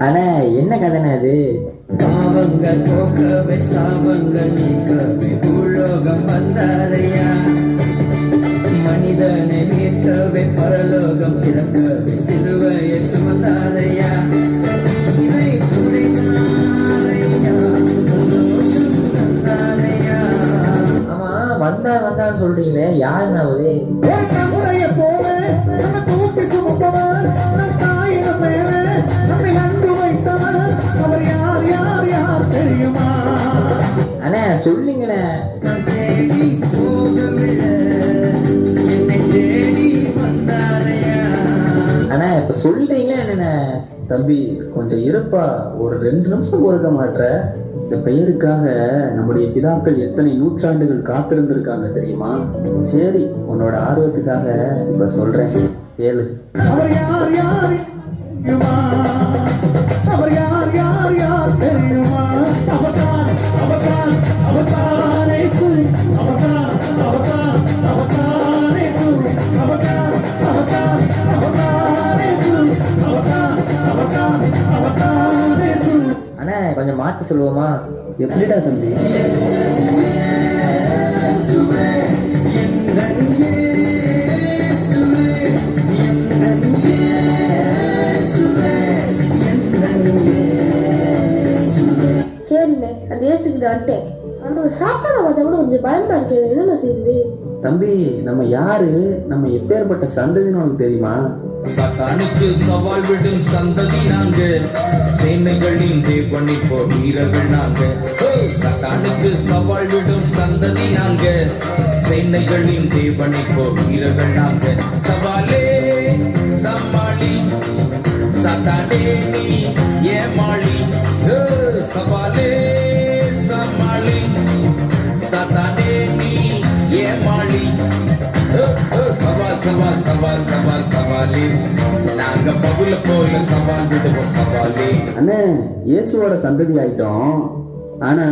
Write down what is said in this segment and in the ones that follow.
ஆனா என்ன கதைனா அது? பாவங்கள் போக்கவே சாபங்கள் நீக்கவே பூலோகம் வந்தாரையா, மனிதனை மீட்கவே பரலோகம் திறக்கவே சிலுவையை சுமந்தாரையா, நீரை துடைத்தாரையா, சந்தோஷம் தந்தாரையா. ஆமா, வந்தான்னு சொல்றீங்களே, யாருன்னு அவரு? முறையை போல நம்ம தூக்கி சுமப்பவர், நம் தாயின மேல நம்மை அன்பு வைத்தவர், அவர் யார் யார் யார் தெரியுமா? அண்ணே சொல்லுங்கண்ணே. நான் தேடி போகவில்லை, என்னை தேடி வந்தாரையா. அண்ணா இப்ப சொல்றீங்களா என்னண்ணே? தம்பி கொஞ்சம் இருப்பா, ஒரு 2 நிமிஷம் பொறுக்க மாட்ற? இந்த பெயருக்காக நம்முடைய பிதாக்கள் எத்தனை நூற்றாண்டுகள் காத்திருந்திருக்காங்க தெரியுமா? சரி, உன்னோட ஆர்வத்துக்காக இப்ப சொல்றேன், கேளு. அவர் யார் யார் தெரியுமா? அவர் யார் யார் யார் தெரியுமா? அவர்தான் அவர்தான் அவர்தான் இயேசு, அவர்தான் அவர்தான் அவர்தான் இயேசு, அவர்தான் அவர்தான் அவர்தான் இயேசு, அவர்தான் அவர்தான் அவர்தான் இயேசு. அண்ணா கொஞ்சம் மாத்தி சொல்லுவோமா? எப்படிடா தம்பி? இயேசுவே எங்கள் இயேசுவே, எங்கள் இயேசுவே, எங்கள் இயேசுவே. சரிண்ணே, அந்த இயேசுக்கு வந்துட்டேன். அந்த சாப்பாடு பார்த்தா கூட கொஞ்சம் பயமா இருக்கு, என்னென்ன செய்யுது? தம்பி நம்ம யாரு, நம்ம எப்பேற்பட்ட சந்ததின்னு உனக்கு தெரியுமா? சாத்தானுக்கு சவால் விடும் சந்ததி நாங்க, சேனைகளின் தேவனை போல் வீரர்கள் நாங்க. சாத்தானுக்கு சவால் விடும் சந்ததி நாங்க, சேனைகளின் தேவனை போல் வீரர்கள் நாங்க. சவாலே சமாளி, சாத்தானே நீ ஏமாளி. சவாலே சமாளி, சாத்தானே நீ ஏமாளி. சவால் சவால் சவால் சவால் சவாலே, நாங்க பகுல போல சவால் விடுவோம் சவாலே. அண்ணே இயேசுவோட சந்ததி ஆயிட்டோம், ஆனா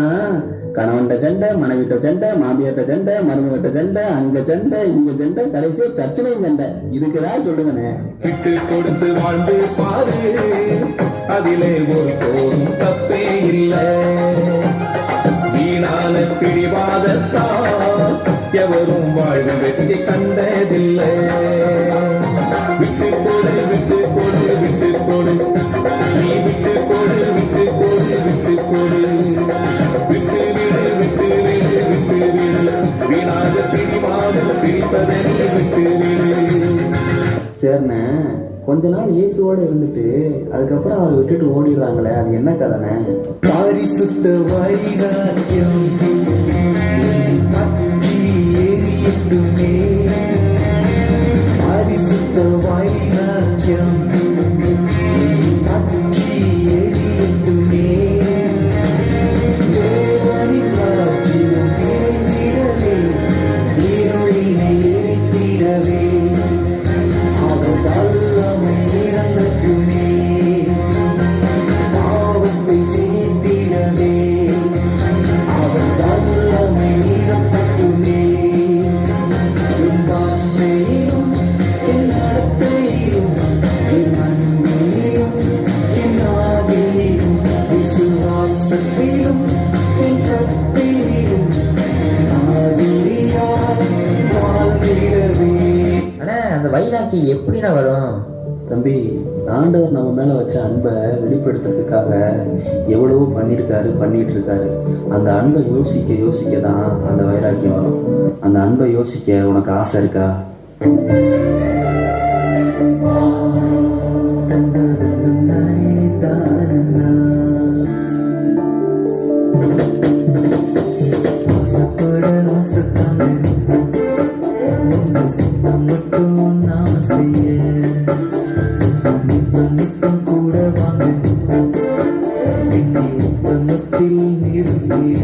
கணவன்கிட்ட சண்டை, மனைவிட்ட சண்டை, மாமியார்ட்ட சண்டை, மருமகிட்ட சண்டை, அங்க சண்டை இங்க சண்டை, கடைசியா சர்ச்சிலையும் சண்டை. இதுக்கு ஏதாவது சொல்லுங்கண்ணே. விட்டு கொடுத்து வாழ்ந்து பாரு, அதிலே ஒரு போதும் தப்பே இல்லை. வீணான பிடிவாதத்தால் எவரும் வாழ்வு வெற்றி கண்டதில்லை. விட்டு போடு விட்டு போடு விட்டு போடு, நீ விட்டு போடு விட்டு போடு விட்டு போடு, விட்டு விடு விட்டு விடு விட்டு விடு, வீணாக பிடிவாதம் பிடிப்பதை விட்டு விடு. சரிண்ணே, கொஞ்ச நாள் இயேசுவோட இருந்துட்டு அதுக்கப்புறம் அவரை விட்டுட்டு ஓடிடுறாங்களே, அது என்ன கதைண்ணே? பாரிசுத்த வைராக்கியம் பற்றி எரியட்டுமே, பாரிசுத்த வைராக்கியம் பற்றி எரியட்டுமே, தேவனின் ராஜ்யம் நிறைந்திடவே, இருளினை எரித்திடவே, அவர் வல்லமை இறங்கட்டுமே, பாவத்தை ஜெயித்திடவே, அவர் வல்லமை நிரப்பட்டுமே. என் வார்த்தையிலும் என் நடத்தையிலும் என் அன்பிலும் என் ஆவியிலும் விசுவாசத்திலும் என் கற்பனையிலும் மாதிரியாய் வாழ்ந்திடவே. அண்ணா அந்த வைராக்கி எப்படிண்ணா வரும்? தம்பி, ஆண்டவர் நம்ம மேல வச்ச அன்பை வெளிப்படுத்துறதுக்காக எவ்வளவோ பண்ணிட்டு இருக்காரு. அந்த அன்பை யோசிக்க யோசிக்க தான் அந்த வைராக்கியம் வரும். அந்த அன்பை யோசிக்க உனக்கு ஆசை இருக்கா? நிறுத்திட